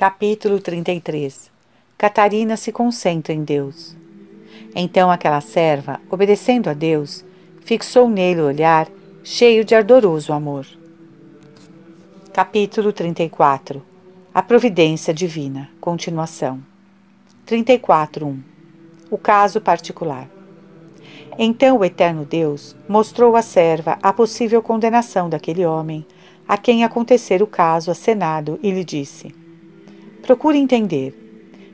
Capítulo 33. Catarina se concentra em Deus. Então aquela serva, obedecendo a Deus, fixou nele o olhar, cheio de ardoroso amor. Capítulo 34. A providência divina. Continuação. 34.1. O caso particular. Então o eterno Deus mostrou à serva a possível condenação daquele homem, a quem acontecer o caso acenado, e lhe disse: procure entender.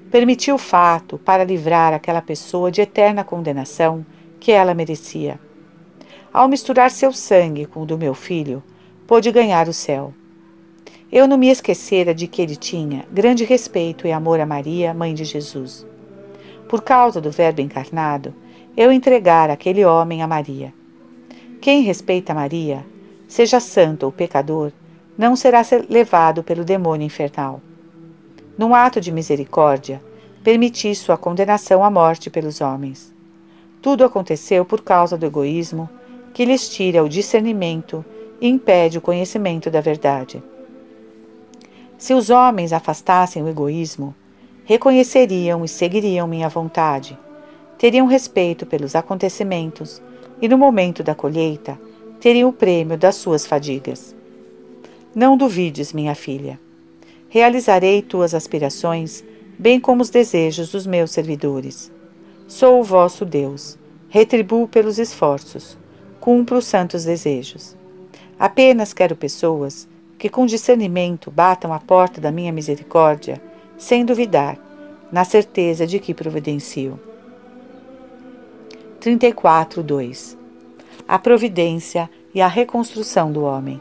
Permitiu o fato para livrar aquela pessoa de eterna condenação que ela merecia. Ao misturar seu sangue com o do meu filho, pôde ganhar o céu. Eu não me esquecera de que ele tinha grande respeito e amor a Maria, mãe de Jesus. Por causa do Verbo encarnado, eu entregara aquele homem a Maria. Quem respeita Maria, seja santo ou pecador, não será levado pelo demônio infernal. Num ato de misericórdia, permiti sua condenação à morte pelos homens. Tudo aconteceu por causa do egoísmo, que lhes tira o discernimento e impede o conhecimento da verdade. Se os homens afastassem o egoísmo, reconheceriam e seguiriam minha vontade, teriam respeito pelos acontecimentos e, no momento da colheita, teriam o prêmio das suas fadigas. Não duvides, minha filha. Realizarei tuas aspirações, bem como os desejos dos meus servidores. Sou o vosso Deus, retribuo pelos esforços, cumpro os santos desejos. Apenas quero pessoas que com discernimento batam à porta da minha misericórdia, sem duvidar, na certeza de que providencio. 34.2. A providência e a reconstrução do homem.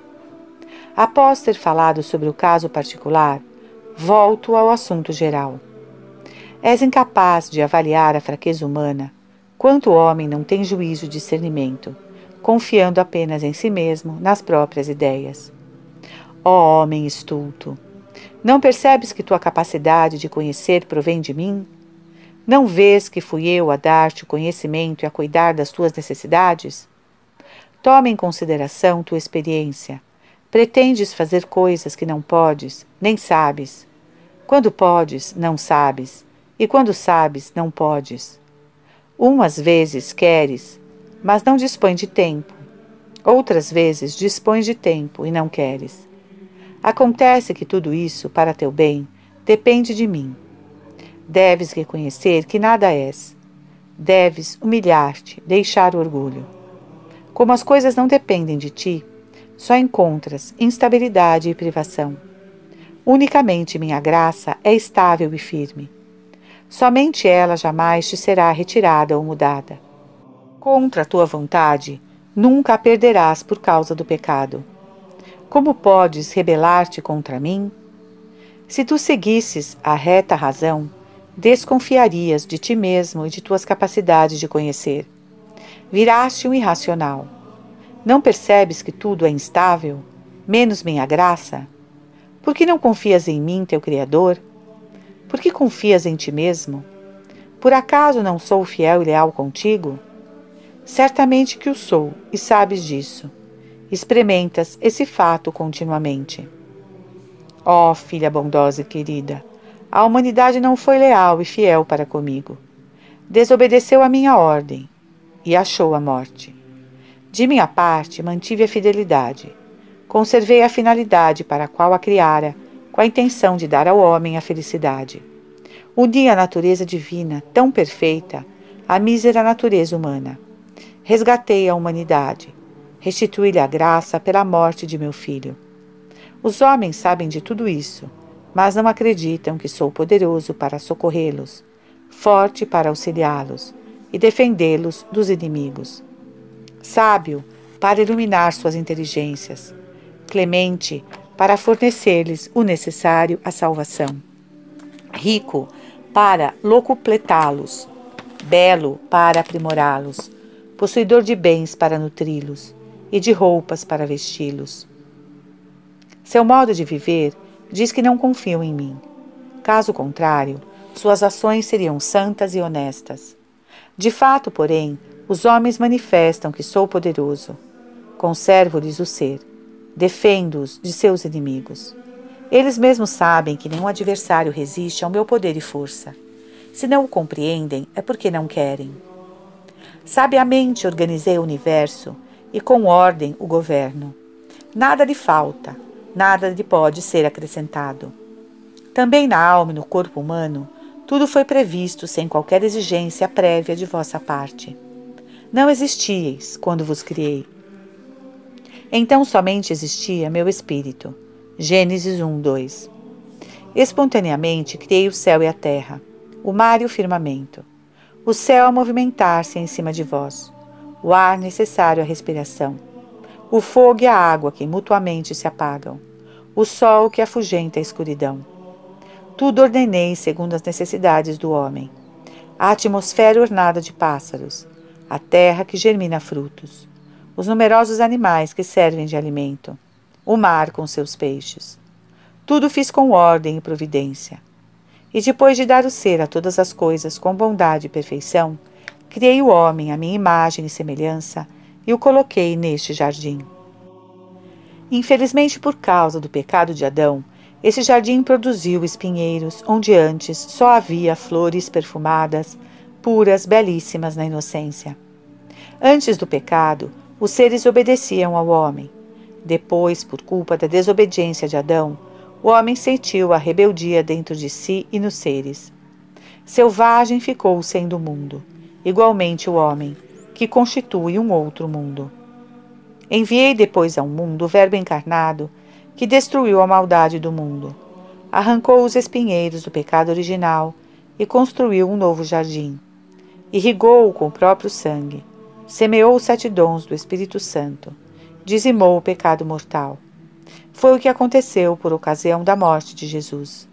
Após ter falado sobre o caso particular, volto ao assunto geral. És incapaz de avaliar a fraqueza humana, quanto o homem não tem juízo e discernimento, confiando apenas em si mesmo, nas próprias ideias. Ó homem estulto! Não percebes que tua capacidade de conhecer provém de mim? Não vês que fui eu a dar-te o conhecimento e a cuidar das tuas necessidades? Toma em consideração tua experiência. Pretendes fazer coisas que não podes, nem sabes. Quando podes, não sabes, e quando sabes, não podes. Umas vezes queres, mas não dispões de tempo. Outras vezes dispões de tempo e não queres. Acontece que tudo isso, para teu bem, depende de mim. Deves reconhecer que nada és. Deves humilhar-te, deixar o orgulho. Como as coisas não dependem de ti, só encontras instabilidade e privação. Unicamente minha graça é estável e firme. Somente ela jamais te será retirada ou mudada. Contra a tua vontade, nunca a perderás por causa do pecado. Como podes rebelar-te contra mim? Se tu seguisses a reta razão, desconfiarias de ti mesmo e de tuas capacidades de conhecer. Viraste um irracional. Não percebes que tudo é instável, menos minha graça? Por que não confias em mim, teu Criador? Por que confias em ti mesmo? Por acaso não sou fiel e leal contigo? Certamente que o sou, e sabes disso. Experimentas esse fato continuamente. Ó filha bondosa e querida, a humanidade não foi leal e fiel para comigo. Desobedeceu a minha ordem e achou a morte. De minha parte, mantive a fidelidade. Conservei a finalidade para a qual a criara, com a intenção de dar ao homem a felicidade. Uni a natureza divina, tão perfeita, à mísera natureza humana. Resgatei a humanidade. Restituí-lhe a graça pela morte de meu filho. Os homens sabem de tudo isso, mas não acreditam que sou poderoso para socorrê-los, forte para auxiliá-los e defendê-los dos inimigos. Sábio para iluminar suas inteligências, clemente para fornecer-lhes o necessário à salvação, rico para locupletá-los, belo para aprimorá-los, possuidor de bens para nutri-los e de roupas para vesti-los. Seu modo de viver diz que não confiam em mim. Caso contrário, suas ações seriam santas e honestas. De fato, porém, os homens manifestam que sou poderoso. Conservo-lhes o ser. Defendo-os de seus inimigos. Eles mesmos sabem que nenhum adversário resiste ao meu poder e força. Se não o compreendem, é porque não querem. Sabiamente organizei o universo e com ordem o governo. Nada lhe falta, nada lhe pode ser acrescentado. Também na alma e no corpo humano, tudo foi previsto sem qualquer exigência prévia de vossa parte. Não existíeis quando vos criei. Então somente existia meu espírito. Gênesis 1, 2. Espontaneamente criei o céu e a terra, o mar e o firmamento. O céu a movimentar-se em cima de vós, o ar necessário à respiração, o fogo e a água que mutuamente se apagam, o sol que afugenta a escuridão. Tudo ordenei segundo as necessidades do homem. A atmosfera ornada de pássaros, a terra que germina frutos, os numerosos animais que servem de alimento, o mar com seus peixes. Tudo fiz com ordem e providência. E depois de dar o ser a todas as coisas com bondade e perfeição, criei o homem à minha imagem e semelhança e o coloquei neste jardim. Infelizmente, por causa do pecado de Adão, esse jardim produziu espinheiros onde antes só havia flores perfumadas, puras, belíssimas na inocência. Antes do pecado, os seres obedeciam ao homem. Depois, por culpa da desobediência de Adão, o homem sentiu a rebeldia dentro de si e nos seres. Selvagem ficou sendo o mundo, igualmente o homem, que constitui um outro mundo. Enviei depois ao mundo o Verbo encarnado, que destruiu a maldade do mundo, arrancou os espinheiros do pecado original e construiu um novo jardim. Irrigou-o com o próprio sangue, semeou os 7 dons do Espírito Santo, dizimou o pecado mortal. Foi o que aconteceu por ocasião da morte de Jesus.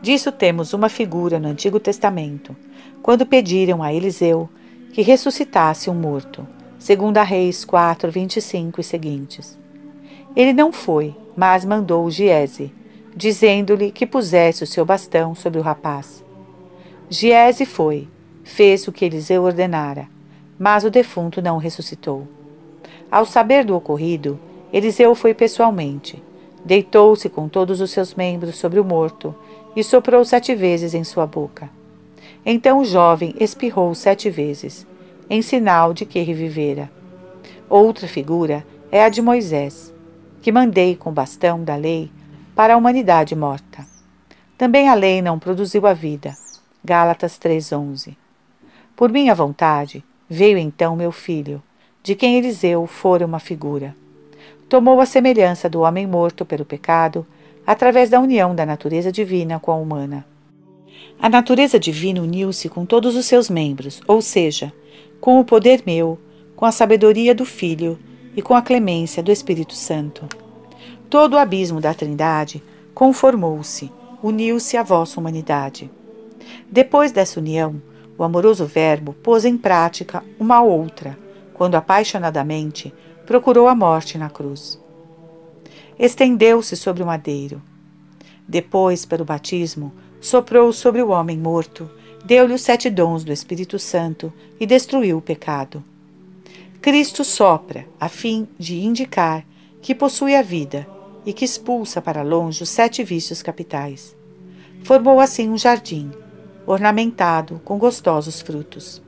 Disso temos uma figura no Antigo Testamento, quando pediram a Eliseu que ressuscitasse um morto, segundo a Reis 4, 25 e seguintes. Ele não foi, mas mandou Giese, dizendo-lhe que pusesse o seu bastão sobre o rapaz. Giese foi, fez o que Eliseu ordenara, mas o defunto não ressuscitou. Ao saber do ocorrido, Eliseu foi pessoalmente, deitou-se com todos os seus membros sobre o morto e soprou 7 vezes em sua boca. Então o jovem espirrou 7 vezes, em sinal de que revivera. Outra figura é a de Moisés, que mandei com o bastão da lei para a humanidade morta. Também a lei não produziu a vida. Gálatas 3:11. Por minha vontade, veio então meu filho, de quem Eliseu fora uma figura. Tomou a semelhança do homem morto pelo pecado, através da união da natureza divina com a humana. A natureza divina uniu-se com todos os seus membros, ou seja, com o poder meu, com a sabedoria do Filho e com a clemência do Espírito Santo. Todo o abismo da Trindade conformou-se, uniu-se à vossa humanidade. Depois dessa união, o amoroso Verbo pôs em prática uma outra, quando apaixonadamente procurou a morte na cruz. Estendeu-se sobre o madeiro. Depois, pelo batismo, soprou sobre o homem morto, deu-lhe os 7 dons do Espírito Santo e destruiu o pecado. Cristo sopra, a fim de indicar que possui a vida e que expulsa para longe os 7 vícios capitais. Formou assim um jardim, ornamentado com gostosos frutos.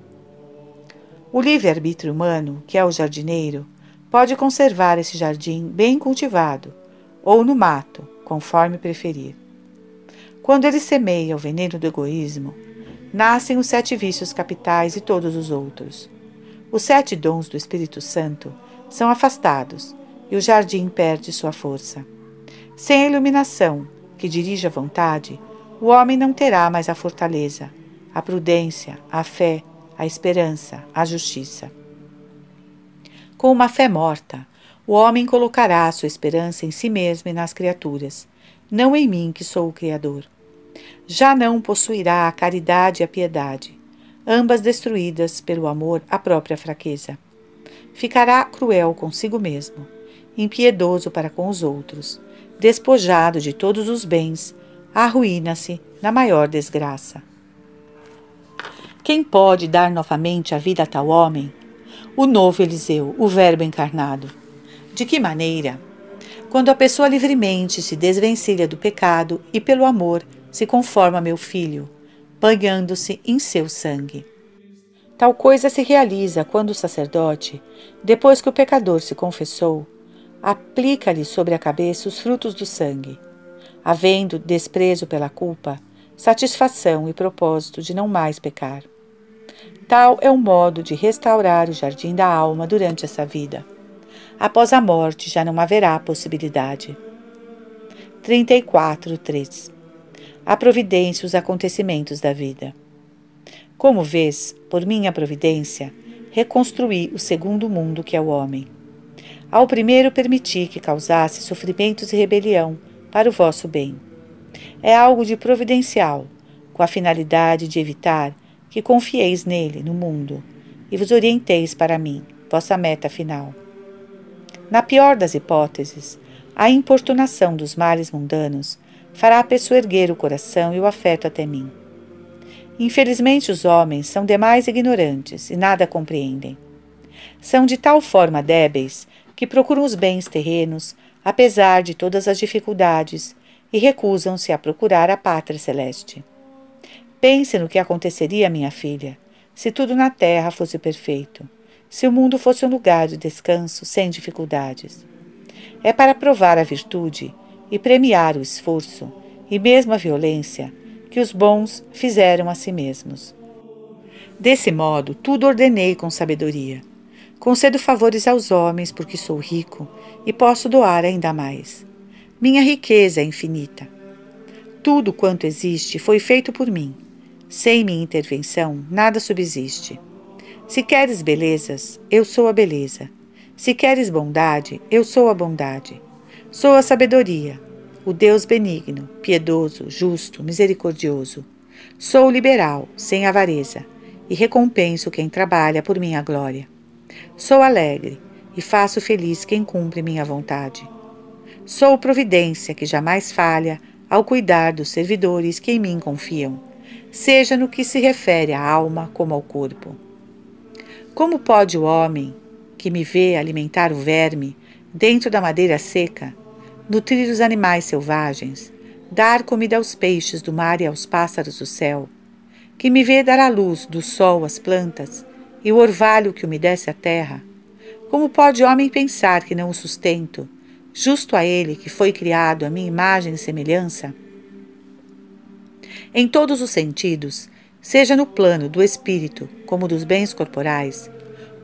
O livre-arbítrio humano, que é o jardineiro, pode conservar esse jardim bem cultivado, ou no mato, conforme preferir. Quando ele semeia o veneno do egoísmo, nascem os 7 vícios capitais e todos os outros. Os 7 dons do Espírito Santo são afastados e o jardim perde sua força. Sem a iluminação, que dirige a vontade, o homem não terá mais a fortaleza, a prudência, a fé, a esperança, a justiça. Com uma fé morta, o homem colocará a sua esperança em si mesmo e nas criaturas, não em mim que sou o Criador. Já não possuirá a caridade e a piedade, ambas destruídas pelo amor à própria fraqueza. Ficará cruel consigo mesmo, impiedoso para com os outros, despojado de todos os bens, arruína-se na maior desgraça. Quem pode dar novamente a vida a tal homem? O novo Eliseu, o Verbo encarnado. De que maneira? quando a pessoa livremente se desvencilha do pecado e pelo amor se conforma a meu Filho, banhando-se em seu sangue. Tal coisa se realiza quando o sacerdote, depois que o pecador se confessou, aplica-lhe sobre a cabeça os frutos do sangue, havendo desprezo pela culpa, satisfação e propósito de não mais pecar. Tal é o modo de restaurar o jardim da alma durante essa vida. Após a morte já não haverá possibilidade. 34:3. A providência e os acontecimentos da vida. Como vês, por minha providência, reconstruí o segundo mundo que é o homem. Ao primeiro permiti que causasse sofrimentos e rebelião para o vosso bem. É algo de providencial, com a finalidade de evitar que confieis nele, no mundo, e vos orienteis para mim, vossa meta final. Na pior das hipóteses, a importunação dos males mundanos fará a pessoa erguer o coração e o afeto até mim. Infelizmente, os homens são demais ignorantes e nada compreendem. São de tal forma débeis que procuram os bens terrenos, apesar de todas as dificuldades, e recusam-se a procurar a pátria celeste. Pense no que aconteceria, minha filha, se tudo na terra fosse perfeito, se o mundo fosse um lugar de descanso sem dificuldades. É para provar a virtude e premiar o esforço, e mesmo a violência, que os bons fizeram a si mesmos. Desse modo, tudo ordenei com sabedoria. Concedo favores aos homens porque sou rico e posso doar ainda mais. Minha riqueza é infinita. Tudo quanto existe foi feito por mim. Sem minha intervenção, nada subsiste. Se queres belezas, eu sou a beleza. Se queres bondade, eu sou a bondade. Sou a sabedoria, o Deus benigno, piedoso, justo, misericordioso. Sou liberal, sem avareza, e recompenso quem trabalha por minha glória. Sou alegre e faço feliz quem cumpre minha vontade. Sou providência que jamais falha ao cuidar dos servidores que em mim confiam, seja no que se refere à alma como ao corpo. Como pode o homem, que me vê alimentar o verme dentro da madeira seca, nutrir os animais selvagens, dar comida aos peixes do mar e aos pássaros do céu, que me vê dar a luz do sol às plantas e o orvalho que umedece a terra, como pode o homem pensar que não o sustento, justo a ele que foi criado à minha imagem e semelhança? Em todos os sentidos, seja no plano do espírito como dos bens corporais,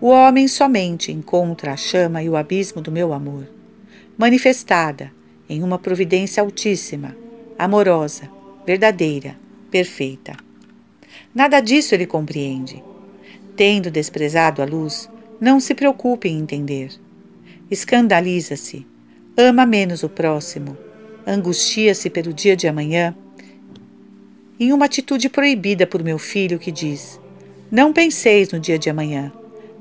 o homem somente encontra a chama e o abismo do meu amor, manifestada em uma providência altíssima, amorosa, verdadeira, perfeita. Nada disso ele compreende. Tendo desprezado a luz, não se preocupe em entender. Escandaliza-se, ama menos o próximo, angustia-se pelo dia de amanhã, em uma atitude proibida por meu filho que diz: não penseis no dia de amanhã,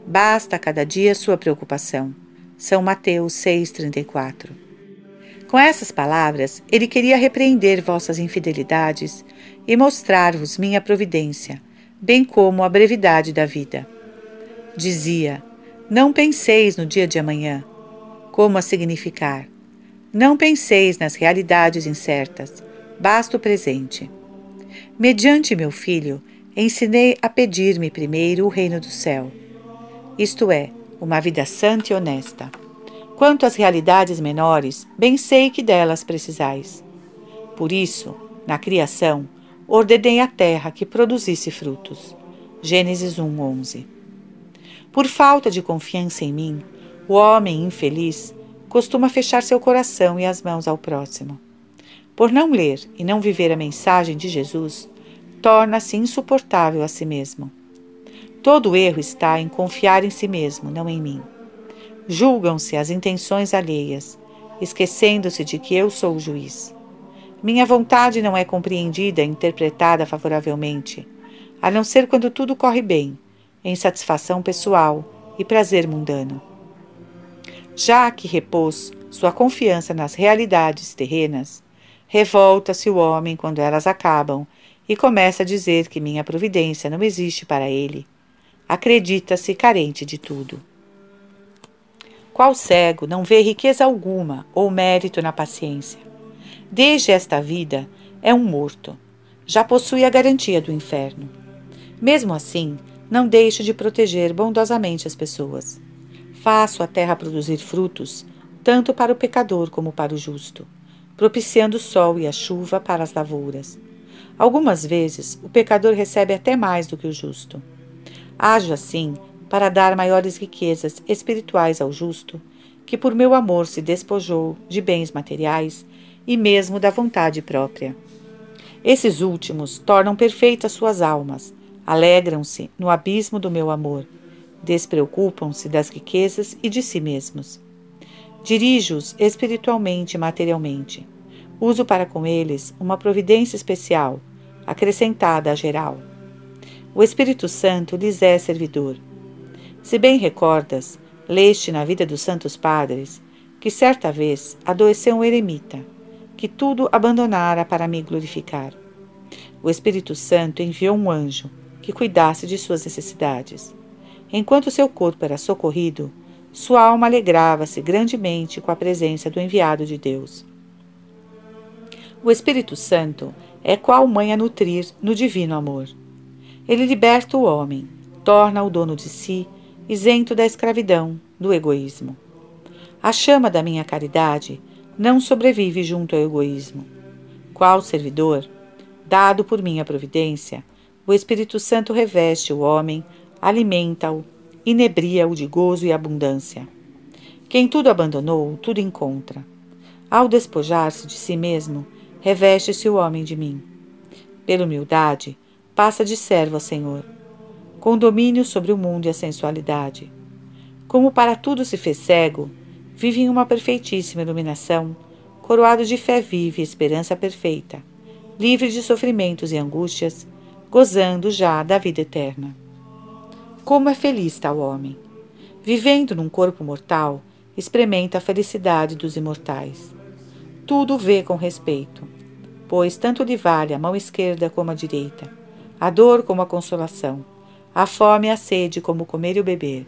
basta a cada dia sua preocupação. São Mateus 6,34. Com essas palavras, ele queria repreender vossas infidelidades e mostrar-vos minha providência, bem como a brevidade da vida. Dizia: não penseis no dia de amanhã. Como a significar? Não penseis nas realidades incertas, basta o presente. Mediante meu filho, ensinei a pedir-me primeiro o reino do céu, isto é, uma vida santa e honesta. Quanto às realidades menores, bem sei que delas precisais. Por isso, na criação, ordenei à terra que produzisse frutos. Gênesis 1:11. Por falta de confiança em mim, o homem infeliz costuma fechar seu coração e as mãos ao próximo. Por não ler e não viver a mensagem de Jesus, torna-se insuportável a si mesmo. Todo erro está em confiar em si mesmo, não em mim. Julgam-se as intenções alheias, esquecendo-se de que eu sou o juiz. Minha vontade não é compreendida e interpretada favoravelmente, a não ser quando tudo corre bem, em satisfação pessoal e prazer mundano. Já que repôs sua confiança nas realidades terrenas, revolta-se o homem quando elas acabam e começa a dizer que minha providência não existe para ele. Acredita-se carente de tudo. Qual cego não vê riqueza alguma ou mérito na paciência? Desde esta vida é um morto. Já possui a garantia do inferno. Mesmo assim, não deixo de proteger bondosamente as pessoas. Faço a terra produzir frutos, tanto para o pecador como para o justo, propiciando o sol e a chuva para as lavouras. Algumas vezes, o pecador recebe até mais do que o justo. Ajo assim para dar maiores riquezas espirituais ao justo, que por meu amor se despojou de bens materiais e mesmo da vontade própria. Esses últimos tornam perfeitas suas almas, alegram-se no abismo do meu amor, despreocupam-se das riquezas e de si mesmos. Dirijo-os espiritualmente e materialmente. Uso para com eles uma providência especial, acrescentada à geral. O Espírito Santo lhes é servidor. Se bem recordas, leste na vida dos santos padres, que certa vez adoeceu um eremita, que tudo abandonara para me glorificar. O Espírito Santo enviou um anjo, que cuidasse de suas necessidades. Enquanto seu corpo era socorrido, sua alma alegrava-se grandemente com a presença do enviado de Deus. O Espírito Santo é qual mãe a nutrir no divino amor. Ele liberta o homem, torna-o dono de si, isento da escravidão, do egoísmo. A chama da minha caridade não sobrevive junto ao egoísmo. Qual servidor, dado por minha providência, o Espírito Santo reveste o homem, alimenta-o, inebria-o de gozo e abundância. Quem tudo abandonou, tudo encontra. Ao despojar-se de si mesmo, reveste-se o homem de mim. Pela humildade, passa de servo ao Senhor, com domínio sobre o mundo e a sensualidade. Como para tudo se fez cego, vive em uma perfeitíssima iluminação, coroado de fé viva e esperança perfeita, livre de sofrimentos e angústias, gozando já da vida eterna. Como é feliz tal homem! Vivendo num corpo mortal, experimenta a felicidade dos imortais. Tudo vê com respeito, pois tanto lhe vale a mão esquerda como a direita, a dor como a consolação, a fome e a sede como o comer e o beber,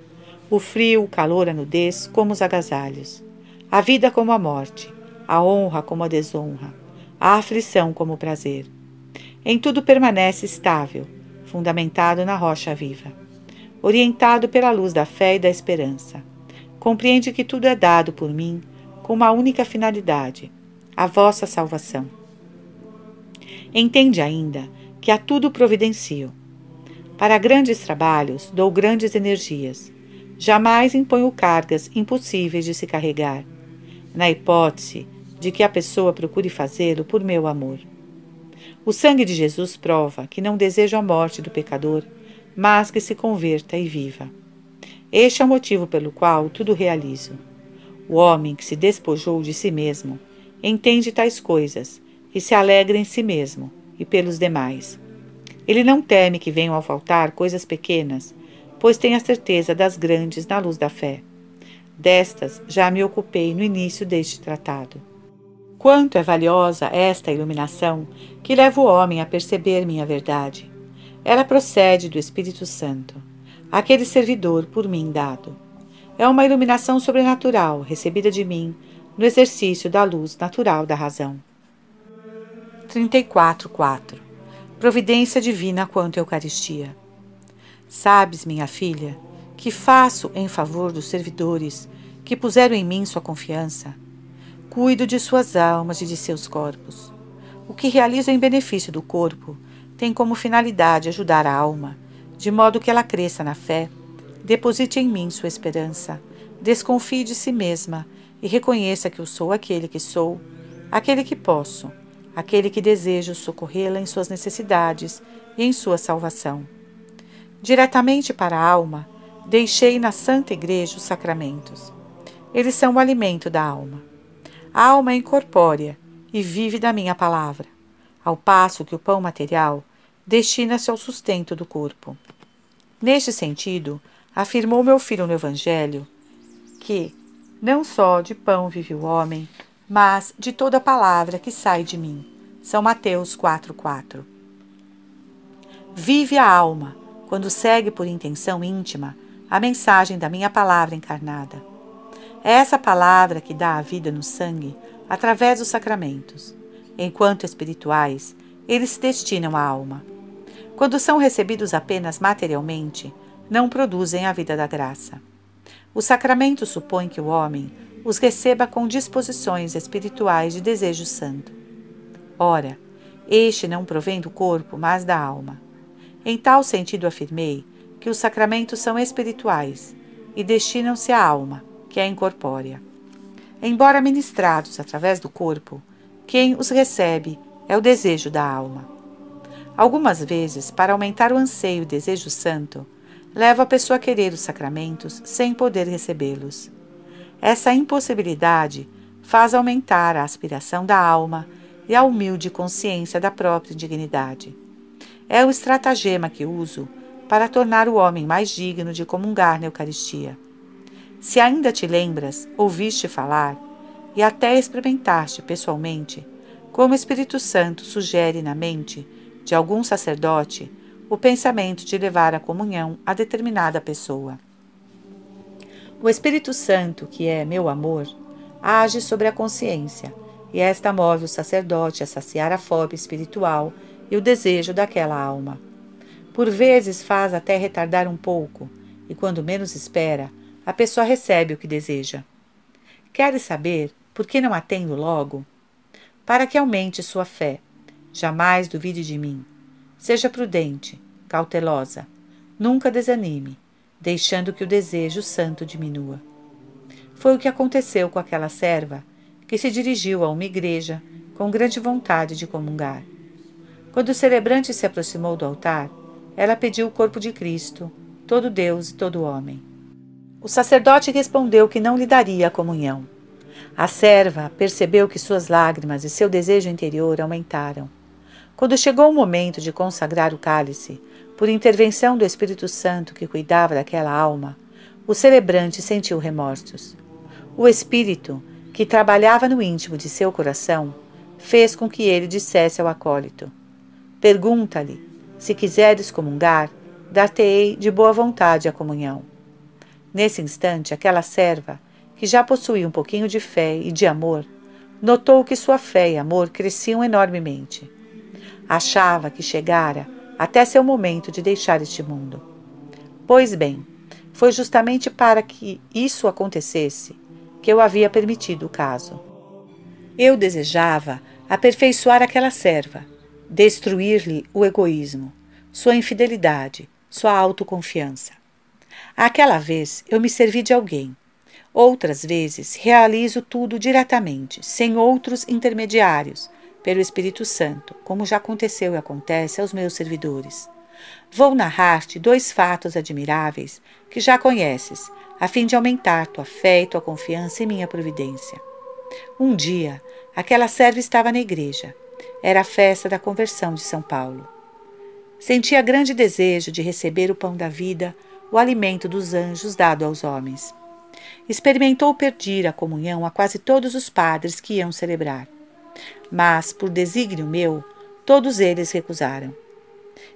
o frio, o calor, a nudez como os agasalhos, a vida como a morte, a honra como a desonra, a aflição como o prazer. Em tudo permanece estável, fundamentado na rocha viva, orientado pela luz da fé e da esperança. Compreende que tudo é dado por mim com uma única finalidade, a vossa salvação. Entende ainda que a tudo providencio. Para grandes trabalhos dou grandes energias. Jamais imponho cargas impossíveis de se carregar, na hipótese de que a pessoa procure fazê-lo por meu amor. O sangue de Jesus prova que não desejo a morte do pecador, mas que se converta e viva. Este é o motivo pelo qual tudo realizo. O homem que se despojou de si mesmo entende tais coisas e se alegra em si mesmo e pelos demais. Ele não teme que venham a faltar coisas pequenas, pois tem a certeza das grandes na luz da fé. Destas já me ocupei no início deste tratado. Quanto é valiosa esta iluminação que leva o homem a perceber minha verdade. Ela procede do Espírito Santo, aquele servidor por mim dado. É uma iluminação sobrenatural recebida de mim no exercício da luz natural da razão. 34.4 Providência divina quanto à Eucaristia. Sabes, minha filha, que faço em favor dos servidores que puseram em mim sua confiança. Cuido de suas almas e de seus corpos. O que realizo em benefício do corpo tem como finalidade ajudar a alma, de modo que ela cresça na fé, deposite em mim sua esperança, desconfie de si mesma e reconheça que eu sou aquele que sou, aquele que posso, aquele que desejo socorrê-la em suas necessidades e em sua salvação. Diretamente para a alma, deixei na Santa Igreja os sacramentos. Eles são o alimento da alma. A alma é incorpórea e vive da minha palavra, ao passo que o pão material destina-se ao sustento do corpo. Neste sentido, afirmou meu filho no Evangelho que não só de pão vive o homem, mas de toda palavra que sai de mim. São Mateus 4.4. Vive a alma quando segue por intenção íntima a mensagem da minha palavra encarnada. É essa palavra que dá a vida no sangue através dos sacramentos. Enquanto espirituais, eles se destinam à alma. Quando são recebidos apenas materialmente, não produzem a vida da graça. Os sacramentos supõem que o homem os receba com disposições espirituais de desejo santo. Ora, este não provém do corpo, mas da alma. Em tal sentido afirmei que os sacramentos são espirituais e destinam-se à alma, que é incorpórea. Embora ministrados através do corpo, quem os recebe é o desejo da alma. Algumas vezes, para aumentar o anseio e desejo santo, leva a pessoa a querer os sacramentos sem poder recebê-los. Essa impossibilidade faz aumentar a aspiração da alma e a humilde consciência da própria dignidade. É o estratagema que uso para tornar o homem mais digno de comungar na Eucaristia. Se ainda te lembras, ouviste falar e até experimentaste pessoalmente como o Espírito Santo sugere na mente de algum sacerdote o pensamento de levar a comunhão a determinada pessoa. O Espírito Santo, que é meu amor, age sobre a consciência, e esta move o sacerdote a saciar a fome espiritual e o desejo daquela alma. Por vezes faz até retardar um pouco, e quando menos espera, a pessoa recebe o que deseja. Queres saber por que não atendo logo? Para que aumente sua fé. Jamais duvide de mim. Seja prudente, cautelosa. Nunca desanime, deixando que o desejo santo diminua. Foi o que aconteceu com aquela serva, que se dirigiu a uma igreja com grande vontade de comungar. Quando o celebrante se aproximou do altar, ela pediu o corpo de Cristo, todo Deus e todo homem. O sacerdote respondeu que não lhe daria a comunhão. A serva percebeu que suas lágrimas e seu desejo interior aumentaram. Quando chegou o momento de consagrar o cálice, por intervenção do Espírito Santo que cuidava daquela alma, o celebrante sentiu remorsos. O Espírito, que trabalhava no íntimo de seu coração, fez com que ele dissesse ao acólito: pergunta-lhe, se quiseres comungar, dar-te-ei de boa vontade a comunhão. Nesse instante, aquela serva, que já possuía um pouquinho de fé e de amor, notou que sua fé e amor cresciam enormemente. Achava que chegara até seu momento de deixar este mundo. Pois bem, foi justamente para que isso acontecesse que eu havia permitido o caso. Eu desejava aperfeiçoar aquela serva, destruir-lhe o egoísmo, sua infidelidade, sua autoconfiança. Aquela vez eu me servi de alguém. Outras vezes realizo tudo diretamente, sem outros intermediários, pelo Espírito Santo, como já aconteceu e acontece aos meus servidores. Vou narrar-te 2 fatos admiráveis que já conheces, a fim de aumentar tua fé e tua confiança em minha providência. Um dia, aquela serva estava na igreja. Era a festa da conversão de São Paulo. Sentia grande desejo de receber o pão da vida, o alimento dos anjos dado aos homens. Experimentou pedir a comunhão a quase todos os padres que iam celebrar. Mas, por desígnio meu, todos eles recusaram.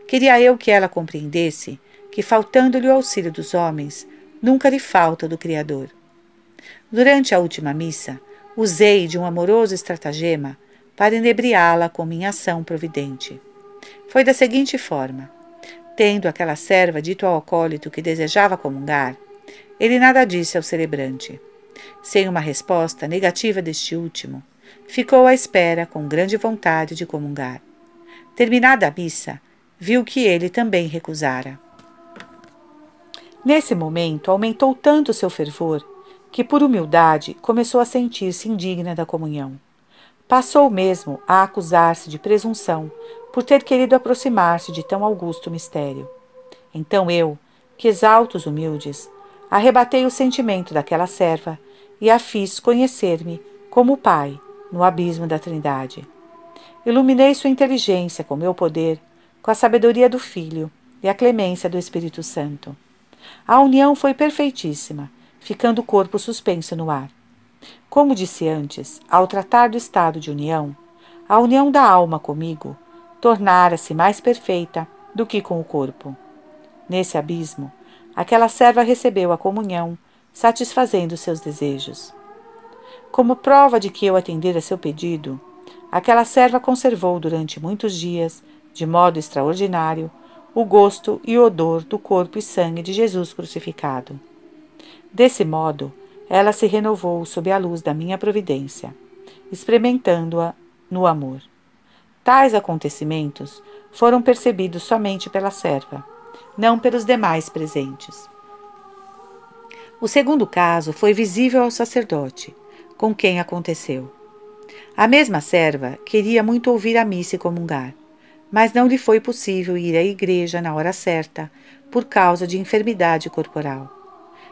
Queria eu que ela compreendesse que, faltando-lhe o auxílio dos homens, nunca lhe falta do Criador. Durante a última missa, usei de um amoroso estratagema para inebriá-la com minha ação providente. Foi da seguinte forma: tendo aquela serva dito ao acólito que desejava comungar, ele nada disse ao celebrante. Sem uma resposta negativa deste último, ficou à espera com grande vontade de comungar. Terminada a missa, viu que ele também recusara. Nesse momento, aumentou tanto seu fervor que, por humildade, começou a sentir-se indigna da comunhão. Passou mesmo a acusar-se de presunção por ter querido aproximar-se de tão augusto mistério. Então eu, que exalto os humildes, arrebatei o sentimento daquela serva e a fiz conhecer-me como Pai no abismo da Trindade. Iluminei sua inteligência com meu poder, com a sabedoria do Filho e a clemência do Espírito Santo. A união foi perfeitíssima, ficando o corpo suspenso no ar. Como disse antes, ao tratar do estado de união, a união da alma comigo tornara-se mais perfeita do que com o corpo. Nesse abismo, aquela serva recebeu a comunhão satisfazendo seus desejos. Como prova de que eu atendera seu pedido, aquela serva conservou durante muitos dias, de modo extraordinário, o gosto e o odor do corpo e sangue de Jesus crucificado. Desse modo, ela se renovou sob a luz da minha providência, experimentando-a no amor. Tais acontecimentos foram percebidos somente pela serva, não pelos demais presentes. O segundo caso foi visível ao sacerdote, com quem aconteceu. A mesma serva queria muito ouvir a missa e comungar, mas não lhe foi possível ir à igreja na hora certa por causa de enfermidade corporal.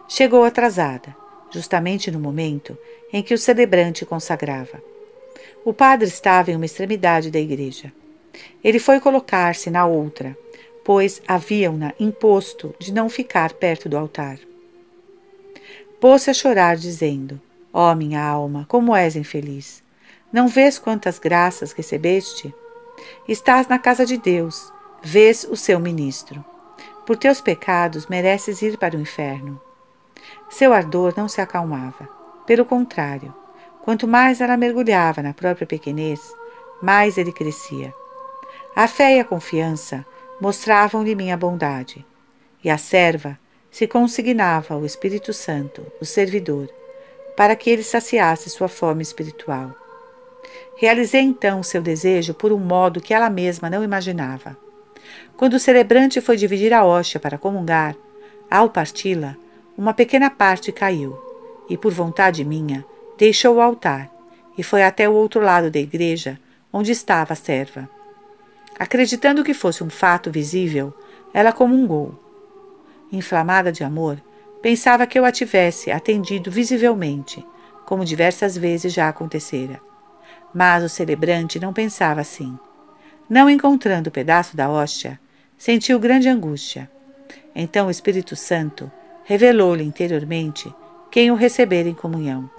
Chegou atrasada, justamente no momento em que o celebrante consagrava. O padre estava em uma extremidade da igreja. Ele foi colocar-se na outra, pois haviam-na imposto de não ficar perto do altar. Pôs-se a chorar, dizendo: Ó minha alma, como és infeliz! Não vês quantas graças recebeste? Estás na casa de Deus, vês o seu ministro. Por teus pecados mereces ir para o inferno. Seu ardor não se acalmava. Pelo contrário, quanto mais ela mergulhava na própria pequenez, mais ele crescia. A fé e a confiança mostravam-lhe minha bondade, e a serva se consignava ao Espírito Santo, o servidor, para que ele saciasse sua fome espiritual. Realizei então seu desejo por um modo que ela mesma não imaginava. Quando o celebrante foi dividir a hóstia para comungar, ao parti-la, uma pequena parte caiu, e por vontade minha, deixou o altar, e foi até o outro lado da igreja, onde estava a serva. Acreditando que fosse um fato visível, ela comungou. Inflamada de amor, pensava que eu a tivesse atendido visivelmente, como diversas vezes já acontecera. Mas o celebrante não pensava assim. Não encontrando o pedaço da hóstia, sentiu grande angústia. Então o Espírito Santo revelou-lhe interiormente quem o recebera em comunhão.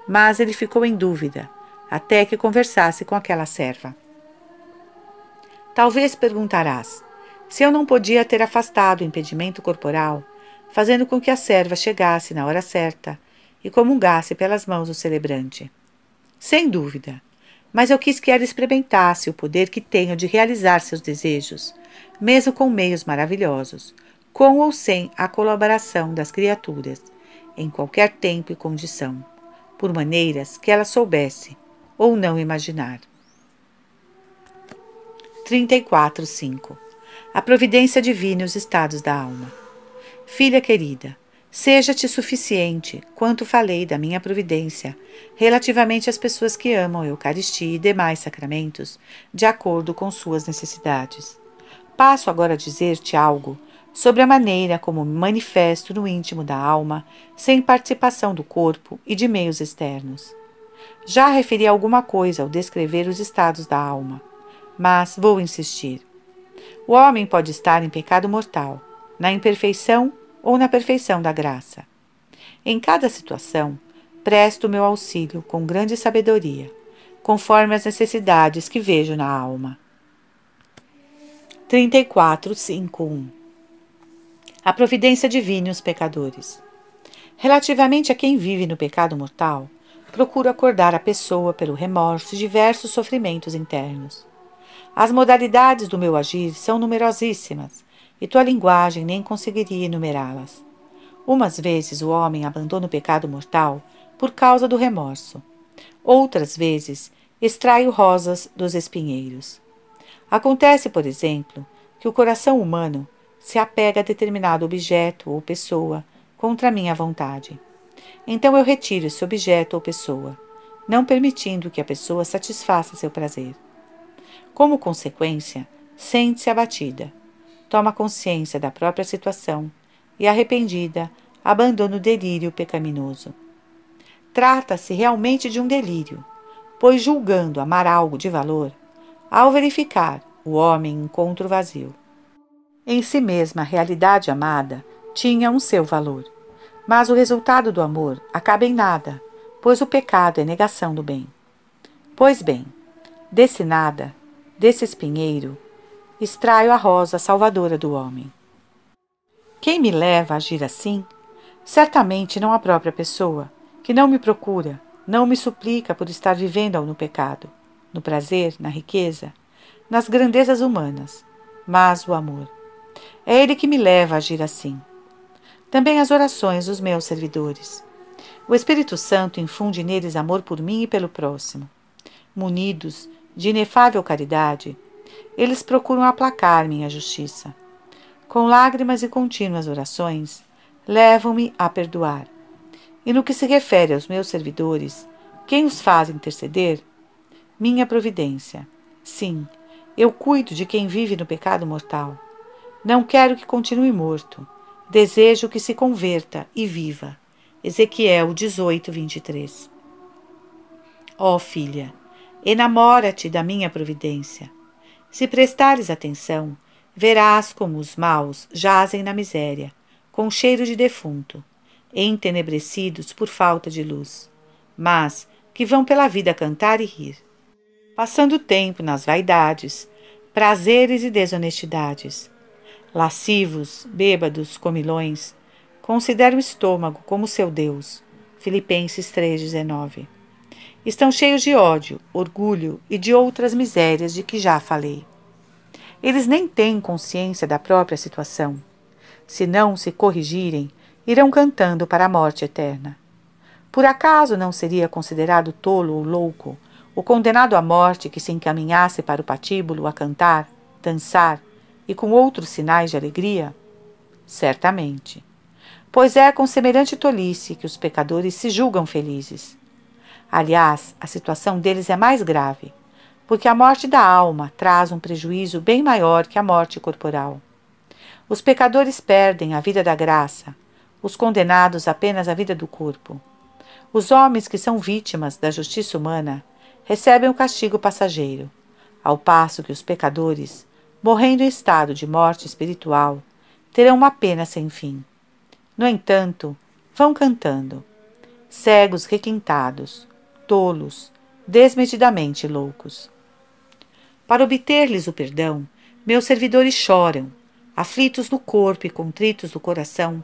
Mas ele ficou em dúvida, até que conversasse com aquela serva. Talvez perguntarás, se eu não podia ter afastado o impedimento corporal, fazendo com que a serva chegasse na hora certa e comungasse pelas mãos do celebrante. Sem dúvida, mas eu quis que ela experimentasse o poder que tenho de realizar seus desejos, mesmo com meios maravilhosos, com ou sem a colaboração das criaturas, em qualquer tempo e condição, por maneiras que ela soubesse ou não imaginar. 34.5. A providência divina e os estados da alma. Filha querida, seja-te suficiente quanto falei da minha providência relativamente às pessoas que amam a Eucaristia e demais sacramentos de acordo com suas necessidades. Passo agora a dizer-te algo sobre a maneira como me manifesto no íntimo da alma, sem participação do corpo e de meios externos. Já referi alguma coisa ao descrever os estados da alma, mas vou insistir. O homem pode estar em pecado mortal, na imperfeição ou na perfeição da graça. Em cada situação, presto o meu auxílio com grande sabedoria, conforme as necessidades que vejo na alma. 34.5.1. A providência divina e os pecadores. Relativamente a quem vive no pecado mortal, procuro acordar a pessoa pelo remorso e diversos sofrimentos internos. As modalidades do meu agir são numerosíssimas, e tua linguagem nem conseguiria enumerá-las. Umas vezes o homem abandona o pecado mortal por causa do remorso. Outras vezes extraio rosas dos espinheiros. Acontece, por exemplo, que o coração humano se apega a determinado objeto ou pessoa contra a minha vontade. Então eu retiro esse objeto ou pessoa, não permitindo que a pessoa satisfaça seu prazer. Como consequência, sente-se abatida, toma consciência da própria situação e, arrependida, abandona o delírio pecaminoso. Trata-se realmente de um delírio, pois julgando amar algo de valor, ao verificar, o homem encontra o vazio. Em si mesma a realidade amada tinha um seu valor, mas o resultado do amor acaba em nada, pois o pecado é negação do bem. Pois bem, desse nada, desse espinheiro, extraio a rosa salvadora do homem. Quem me leva a agir assim? Certamente não a própria pessoa, que não me procura, não me suplica por estar vivendo no pecado, no prazer, na riqueza, nas grandezas humanas, mas o amor. É ele que me leva a agir assim. Também as orações dos meus servidores. O Espírito Santo infunde neles amor por mim e pelo próximo. Munidos de inefável caridade, eles procuram aplacar minha justiça. Com lágrimas e contínuas orações, levam-me a perdoar. E no que se refere aos meus servidores, quem os faz interceder? Minha providência. Sim, eu cuido de quem vive no pecado mortal. Não quero que continue morto. Desejo que se converta e viva. Ezequiel 18, 23. Ó filha, enamora-te da minha providência. Se prestares atenção, verás como os maus jazem na miséria, com cheiro de defunto, entenebrecidos por falta de luz, mas que vão pela vida cantar e rir, passando tempo nas vaidades, prazeres e desonestidades. Lascivos, bêbados, comilões, consideram o estômago como seu Deus. Filipenses 3,19. Estão cheios de ódio, orgulho e de outras misérias de que já falei. Eles nem têm consciência da própria situação. Se não se corrigirem, irão cantando para a morte eterna. Por acaso não seria considerado tolo ou louco o condenado à morte que se encaminhasse para o patíbulo a cantar, dançar e com outros sinais de alegria? Certamente. Pois é com semelhante tolice que os pecadores se julgam felizes. Aliás, a situação deles é mais grave, porque a morte da alma traz um prejuízo bem maior que a morte corporal. Os pecadores perdem a vida da graça, os condenados apenas a vida do corpo. Os homens que são vítimas da justiça humana recebem o castigo passageiro, ao passo que os pecadores, morrendo em estado de morte espiritual, terão uma pena sem fim. No entanto, vão cantando, cegos requintados, tolos, desmedidamente loucos. Para obter-lhes o perdão, meus servidores choram, aflitos no corpo e contritos no coração,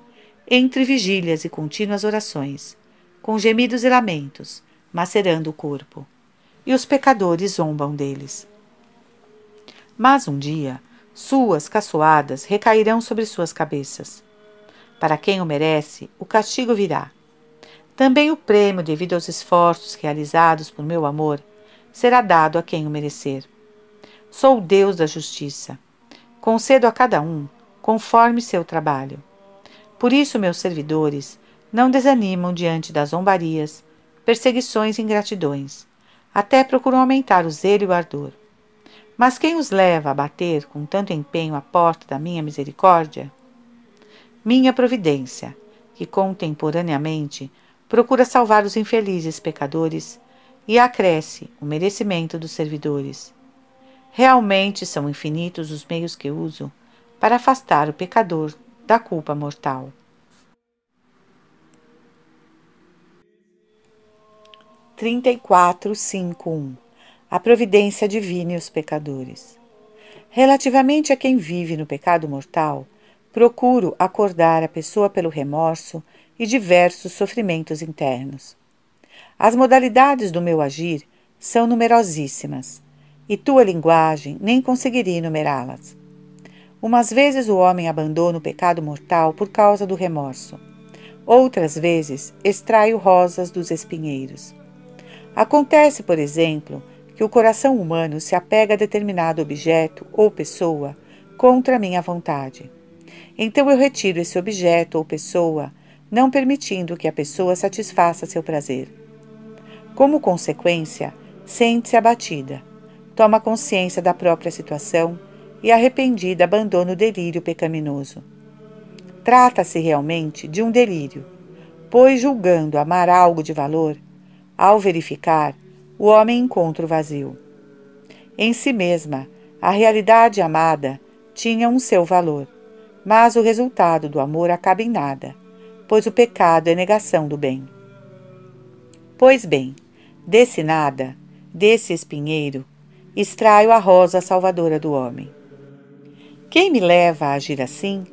entre vigílias e contínuas orações, com gemidos e lamentos, macerando o corpo. E os pecadores zombam deles. Mas um dia, suas caçoadas recairão sobre suas cabeças. Para quem o merece, o castigo virá. Também o prêmio devido aos esforços realizados por meu amor será dado a quem o merecer. Sou o Deus da justiça. Concedo a cada um conforme seu trabalho. Por isso meus servidores não desanimam diante das zombarias, perseguições e ingratidões. Até procuram aumentar o zelo e o ardor. Mas quem os leva a bater com tanto empenho à porta da minha misericórdia? Minha providência, que contemporaneamente procura salvar os infelizes pecadores e acresce o merecimento dos servidores. Realmente são infinitos os meios que uso para afastar o pecador da culpa mortal. 34:5.1 A providência divina e os pecadores. Relativamente a quem vive no pecado mortal, procuro acordar a pessoa pelo remorso e diversos sofrimentos internos. As modalidades do meu agir são numerosíssimas, e tua linguagem nem conseguiria enumerá-las. Umas vezes o homem abandona o pecado mortal por causa do remorso. Outras vezes extraio rosas dos espinheiros. Acontece, por exemplo, que o coração humano se apega a determinado objeto ou pessoa contra minha vontade. Então eu retiro esse objeto ou pessoa, não permitindo que a pessoa satisfaça seu prazer. Como consequência, sente-se abatida, toma consciência da própria situação e, arrependida, abandona o delírio pecaminoso. Trata-se realmente de um delírio, pois, julgando amar algo de valor, ao verificar, o homem encontra o vazio. Em si mesma, a realidade amada tinha um seu valor, mas o resultado do amor acaba em nada, pois o pecado é negação do bem. Pois bem, desse nada, desse espinheiro, extraio a rosa salvadora do homem. Quem me leva a agir assim?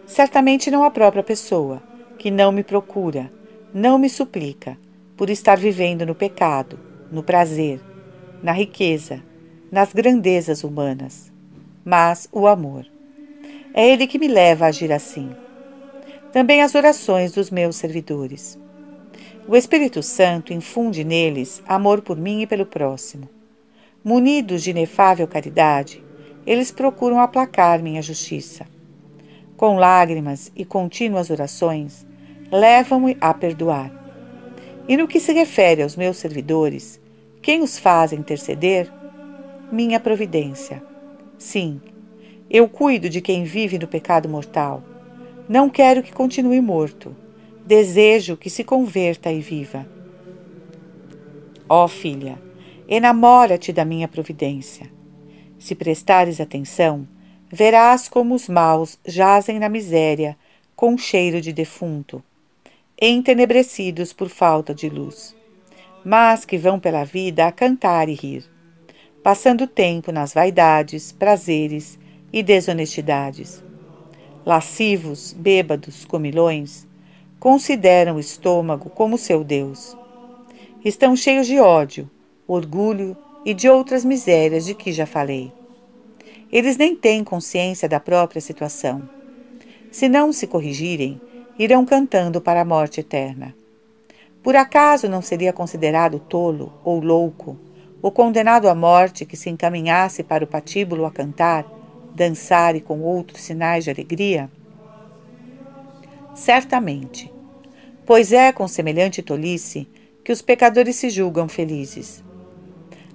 Certamente não a própria pessoa, que não me procura, não me suplica, por estar vivendo no pecado, no prazer, na riqueza, nas grandezas humanas, mas o amor. É ele que me leva a agir assim. Também as orações dos meus servidores. O Espírito Santo infunde neles amor por mim e pelo próximo. Munidos de inefável caridade, eles procuram aplacar minha justiça. Com lágrimas e contínuas orações, levam-me a perdoar. E no que se refere aos meus servidores, quem os faz interceder? Minha providência. Sim, eu cuido de quem vive no pecado mortal. Não quero que continue morto. Desejo que se converta e viva. Ó filha, enamora-te da minha providência. Se prestares atenção, verás como os maus jazem na miséria, com cheiro de defunto, entenebrecidos por falta de luz, mas que vão pela vida a cantar e rir, passando tempo nas vaidades, prazeres e desonestidades. Lascivos, bêbados, comilões, consideram o estômago como seu Deus. Estão cheios de ódio, orgulho e de outras misérias de que já falei. Eles nem têm consciência da própria situação. Se não se corrigirem, irão cantando para a morte eterna. Por acaso não seria considerado tolo ou louco o condenado à morte que se encaminhasse para o patíbulo a cantar, dançar e com outros sinais de alegria? Certamente, pois é com semelhante tolice que os pecadores se julgam felizes.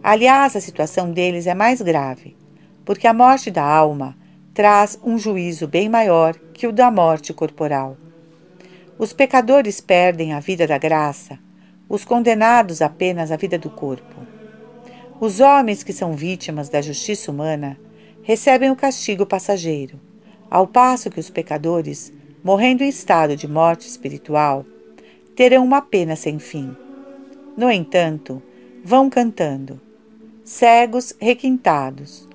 Aliás, a situação deles é mais grave, porque a morte da alma traz um juízo bem maior que o da morte corporal. Os pecadores perdem a vida da graça, os condenados apenas a vida do corpo. Os homens que são vítimas da justiça humana recebem o castigo passageiro, ao passo que os pecadores, morrendo em estado de morte espiritual, terão uma pena sem fim. No entanto, vão cantando, cegos requintados,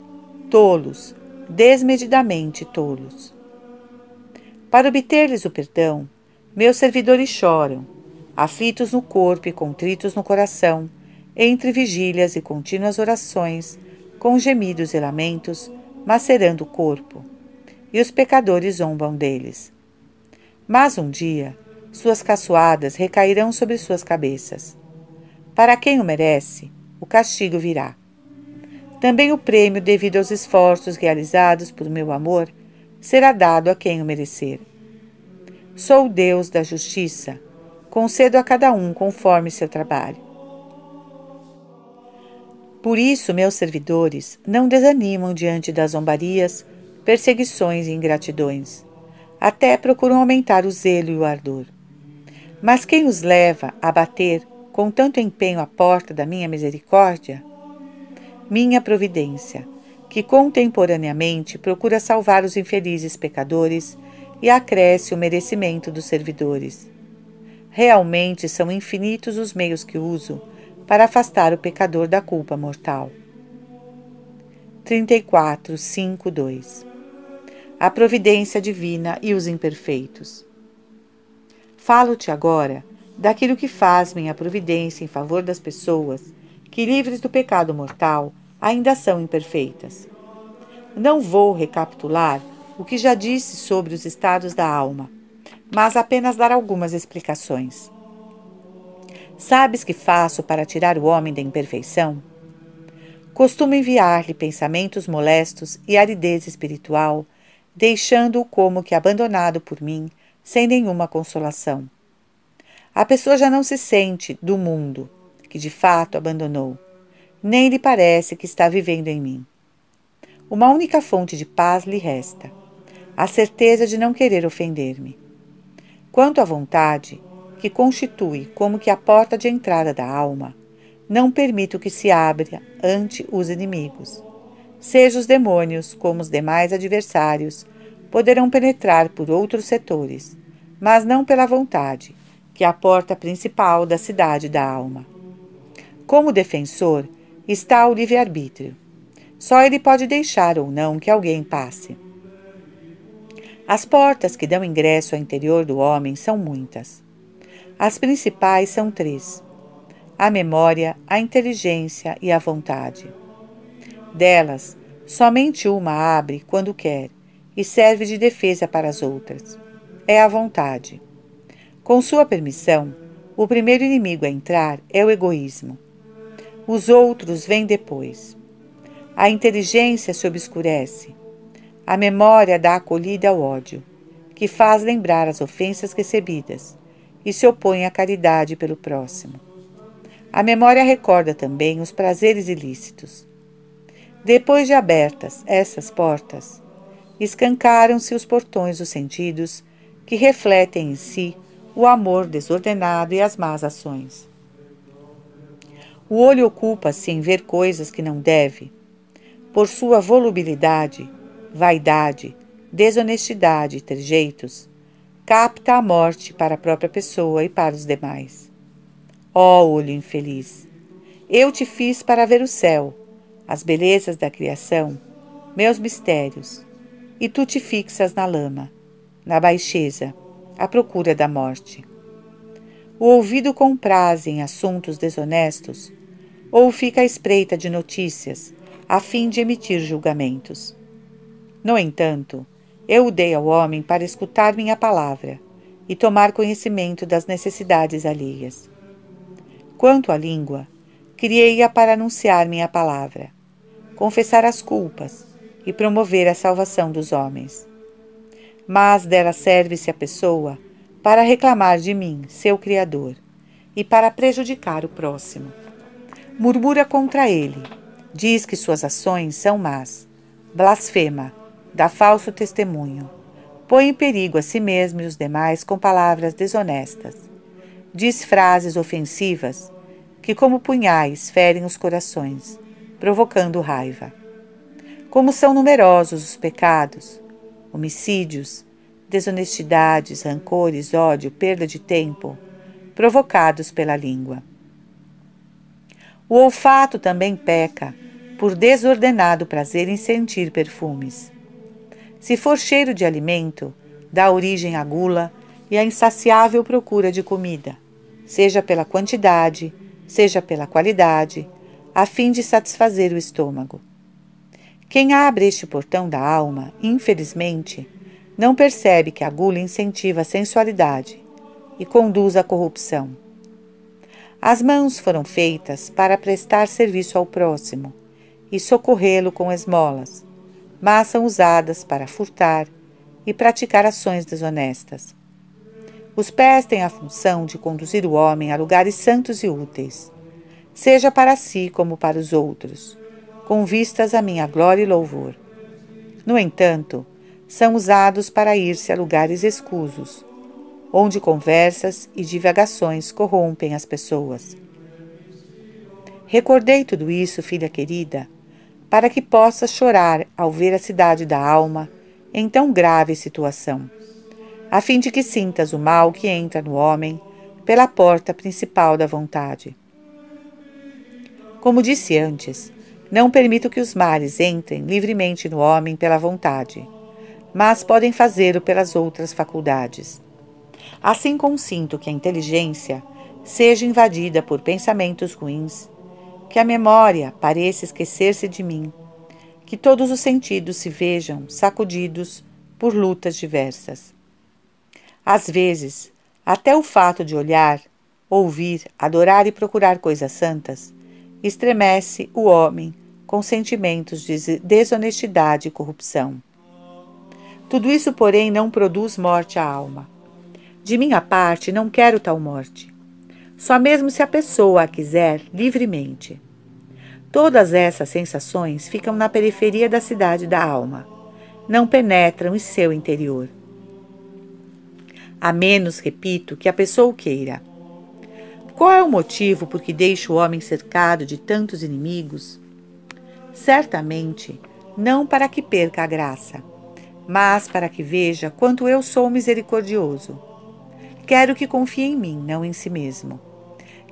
tolos, desmedidamente tolos. Para obter-lhes o perdão, meus servidores choram, aflitos no corpo e contritos no coração, entre vigílias e contínuas orações, com gemidos e lamentos, macerando o corpo, e os pecadores zombam deles. Mas um dia, suas caçoadas recairão sobre suas cabeças. Para quem o merece, o castigo virá. Também o prêmio devido aos esforços realizados por meu amor será dado a quem o merecer. Sou o Deus da justiça, concedo a cada um conforme seu trabalho. Por isso, meus servidores não desanimam diante das zombarias, perseguições e ingratidões. Até procuram aumentar o zelo e o ardor. Mas quem os leva a bater com tanto empenho à porta da minha misericórdia? Minha providência, que contemporaneamente procura salvar os infelizes pecadores e acresce o merecimento dos servidores. Realmente são infinitos os meios que uso para afastar o pecador da culpa mortal. 34, 5, 2. A providência divina e os imperfeitos. Falo-te agora daquilo que faz minha providência em favor das pessoas que, livres do pecado mortal, ainda são imperfeitas. Não vou recapitular o que já disse sobre os estados da alma, mas apenas dar algumas explicações. Sabes que faço para tirar o homem da imperfeição? Costumo enviar-lhe pensamentos molestos e aridez espiritual, deixando-o como que abandonado por mim, sem nenhuma consolação. A pessoa já não se sente do mundo, que de fato abandonou, nem lhe parece que está vivendo em mim. Uma única fonte de paz lhe resta, a certeza de não querer ofender-me. Quanto à vontade, que constitui como que a porta de entrada da alma, não permito que se abra ante os inimigos. Seja os demônios, como os demais adversários, poderão penetrar por outros setores, mas não pela vontade, que é a porta principal da cidade da alma. Como defensor, está o livre-arbítrio. Só ele pode deixar ou não que alguém passe. As portas que dão ingresso ao interior do homem são muitas. As principais são 3: a memória, a inteligência e a vontade. Delas, somente uma abre quando quer e serve de defesa para as outras. É a vontade. Com sua permissão, o primeiro inimigo a entrar é o egoísmo. Os outros vêm depois. A inteligência se obscurece. A memória dá acolhida ao ódio, que faz lembrar as ofensas recebidas e se opõe à caridade pelo próximo. A memória recorda também os prazeres ilícitos. Depois de abertas essas portas, escancaram-se os portões dos sentidos que refletem em si o amor desordenado e as más ações. O olho ocupa-se em ver coisas que não deve. Por sua volubilidade, vaidade, desonestidade e trejeitos, capta a morte para a própria pessoa e para os demais. Ó olho infeliz! Eu te fiz para ver o céu, as belezas da criação, meus mistérios, e tu te fixas na lama, na baixeza, à procura da morte. O ouvido compraze em assuntos desonestos, ou fica à espreita de notícias, a fim de emitir julgamentos. No entanto, eu o dei ao homem para escutar minha palavra e tomar conhecimento das necessidades alheias. Quanto à língua, criei-a para anunciar minha palavra, confessar as culpas e promover a salvação dos homens. Mas dela serve-se a pessoa para reclamar de mim, seu Criador, e para prejudicar o próximo. Murmura contra ele, diz que suas ações são más, blasfema, dá falso testemunho, põe em perigo a si mesmo e os demais com palavras desonestas, diz frases ofensivas que, como punhais, ferem os corações, provocando raiva. Como são numerosos os pecados, homicídios, desonestidades, rancores, ódio, perda de tempo, provocados pela língua. O olfato também peca, por desordenado prazer em sentir perfumes. Se for cheiro de alimento, dá origem à gula e à insaciável procura de comida, seja pela quantidade, seja pela qualidade, a fim de satisfazer o estômago. Quem abre este portão da alma, infelizmente, não percebe que a gula incentiva a sensualidade e conduz à corrupção. As mãos foram feitas para prestar serviço ao próximo e socorrê-lo com esmolas, mas são usadas para furtar e praticar ações desonestas. Os pés têm a função de conduzir o homem a lugares santos e úteis, seja para si como para os outros, com vistas à minha glória e louvor. No entanto, são usados para ir-se a lugares escusos, onde conversas e divagações corrompem as pessoas. Recordei tudo isso, filha querida, para que possas chorar ao ver a cidade da alma em tão grave situação, a fim de que sintas o mal que entra no homem pela porta principal da vontade. Como disse antes, não permito que os males entrem livremente no homem pela vontade, mas podem fazê-lo pelas outras faculdades. Assim consinto que a inteligência seja invadida por pensamentos ruins, que a memória pareça esquecer-se de mim, que todos os sentidos se vejam sacudidos por lutas diversas. Às vezes, até o fato de olhar, ouvir, adorar e procurar coisas santas estremece o homem com sentimentos de desonestidade e corrupção. Tudo isso, porém, não produz morte à alma. De minha parte, não quero tal morte. Só mesmo se a pessoa a quiser livremente. Todas essas sensações ficam na periferia da cidade da alma. Não penetram em seu interior. A menos, repito, que a pessoa o queira. Qual é o motivo por que deixo o homem cercado de tantos inimigos? Certamente, não para que perca a graça, mas para que veja quanto eu sou misericordioso. Quero que confie em mim, não em si mesmo.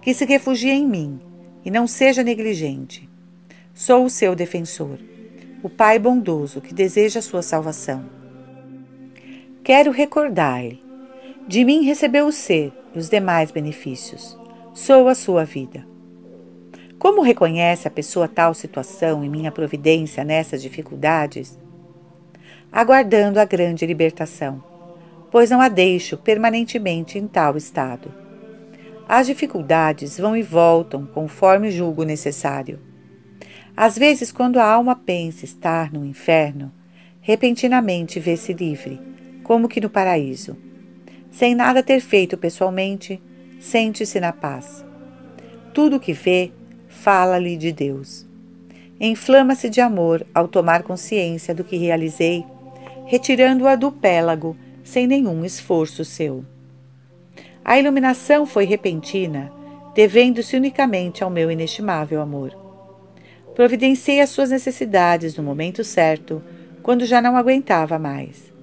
Que se refugie em mim e não seja negligente. Sou o seu defensor, o Pai bondoso que deseja a sua salvação. Quero recordar-lhe. De mim recebeu o ser e os demais benefícios. Sou a sua vida. Como reconhece a pessoa tal situação e minha providência nessas dificuldades? Aguardando a grande libertação, pois não a deixo permanentemente em tal estado. As dificuldades vão e voltam conforme julgo necessário. Às vezes, quando a alma pensa estar no inferno, repentinamente vê-se livre, como que no paraíso. Sem nada ter feito pessoalmente, sente-se na paz. Tudo o que vê, fala-lhe de Deus. Inflama-se de amor ao tomar consciência do que realizei, retirando-a do pélago sem nenhum esforço seu. A iluminação foi repentina, devendo-se unicamente ao meu inestimável amor. Providenciei as suas necessidades no momento certo, quando já não aguentava mais.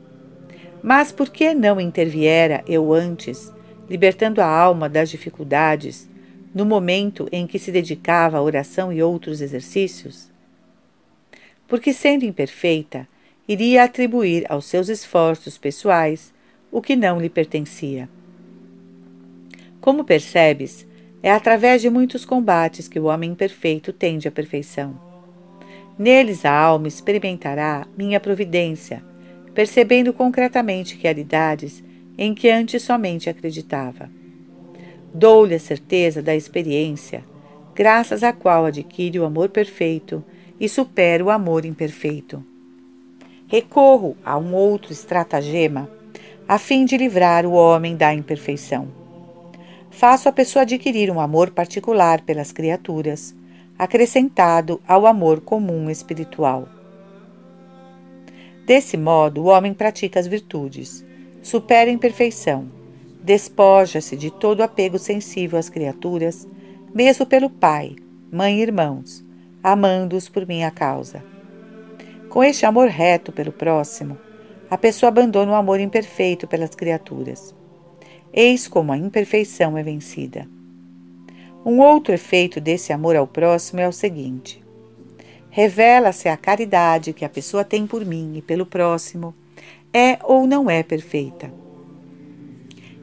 Mas por que não interviera eu antes, libertando a alma das dificuldades, no momento em que se dedicava à oração e outros exercícios? Porque, sendo imperfeita, iria atribuir aos seus esforços pessoais o que não lhe pertencia. Como percebes, é através de muitos combates que o homem imperfeito tende à perfeição. Neles a alma experimentará minha providência, percebendo concretamente realidades em que antes somente acreditava. Dou-lhe a certeza da experiência, graças à qual adquire o amor perfeito e supera o amor imperfeito. Recorro a um outro estratagema, a fim de livrar o homem da imperfeição. Faço a pessoa adquirir um amor particular pelas criaturas, acrescentado ao amor comum espiritual. Desse modo, o homem pratica as virtudes, supera a imperfeição, despoja-se de todo apego sensível às criaturas, mesmo pelo pai, mãe e irmãos, amando-os por minha causa. Com este amor reto pelo próximo, a pessoa abandona o amor imperfeito pelas criaturas. Eis como a imperfeição é vencida. Um outro efeito desse amor ao próximo é o seguinte: revela-se a caridade que a pessoa tem por mim e pelo próximo, é ou não é perfeita.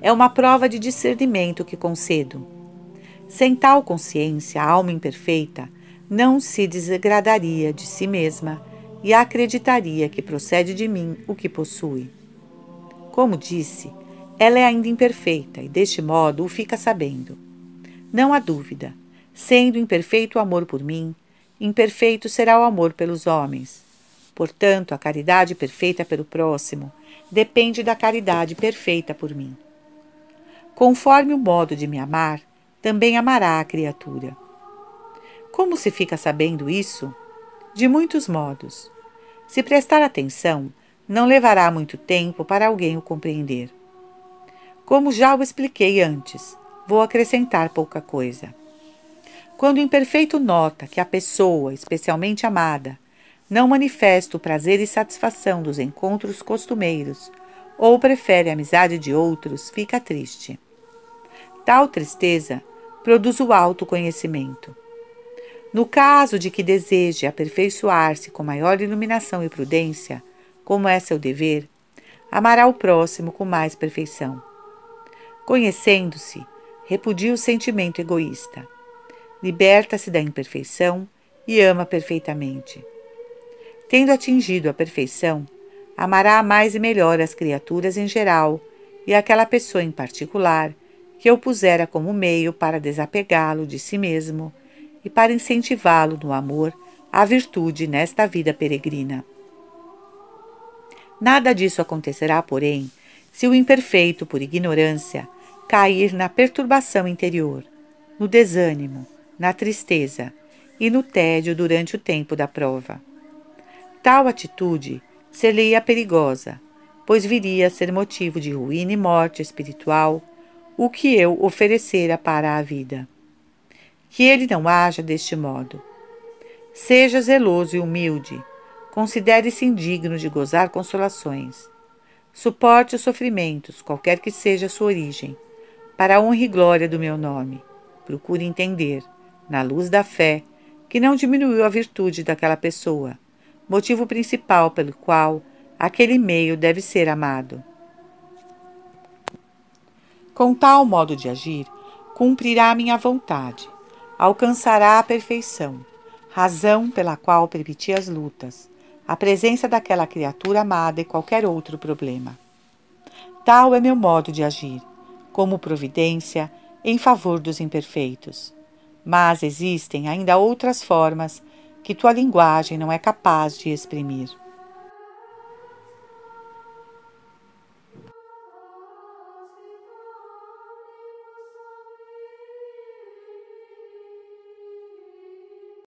É uma prova de discernimento que concedo. Sem tal consciência, a alma imperfeita não se desagradaria de si mesma e acreditaria que procede de mim o que possui. Como disse, ela é ainda imperfeita e deste modo o fica sabendo. Não há dúvida, sendo imperfeito o amor por mim, imperfeito será o amor pelos homens. Portanto, a caridade perfeita pelo próximo depende da caridade perfeita por mim. Conforme o modo de me amar, também amará a criatura. Como se fica sabendo isso? De muitos modos. Se prestar atenção, não levará muito tempo para alguém o compreender. Como já o expliquei antes, vou acrescentar pouca coisa. Quando o imperfeito nota que a pessoa, especialmente amada, não manifesta o prazer e satisfação dos encontros costumeiros, ou prefere a amizade de outros, fica triste. Tal tristeza produz o autoconhecimento. No caso de que deseje aperfeiçoar-se com maior iluminação e prudência, como é seu dever, amará o próximo com mais perfeição. Conhecendo-se, repudia o sentimento egoísta. Liberta-se da imperfeição e ama perfeitamente. Tendo atingido a perfeição, amará mais e melhor as criaturas em geral e aquela pessoa em particular que eu pusera como meio para desapegá-lo de si mesmo e para incentivá-lo no amor à virtude nesta vida peregrina. Nada disso acontecerá, porém, se o imperfeito, por ignorância, cair na perturbação interior, no desânimo, na tristeza e no tédio durante o tempo da prova. Tal atitude ser-lhe-ia perigosa, pois viria a ser motivo de ruína e morte espiritual o que eu oferecera para a vida. Que ele não haja deste modo. Seja zeloso e humilde, considere-se indigno de gozar consolações. Suporte os sofrimentos, qualquer que seja a sua origem, para a honra e glória do meu nome. Procure entender, na luz da fé, que não diminuiu a virtude daquela pessoa, motivo principal pelo qual aquele meio deve ser amado. Com tal modo de agir, cumprirá minha vontade, alcançará a perfeição, razão pela qual permiti as lutas, a presença daquela criatura amada e qualquer outro problema. Tal é meu modo de agir, como providência em favor dos imperfeitos. Mas existem ainda outras formas que tua linguagem não é capaz de exprimir.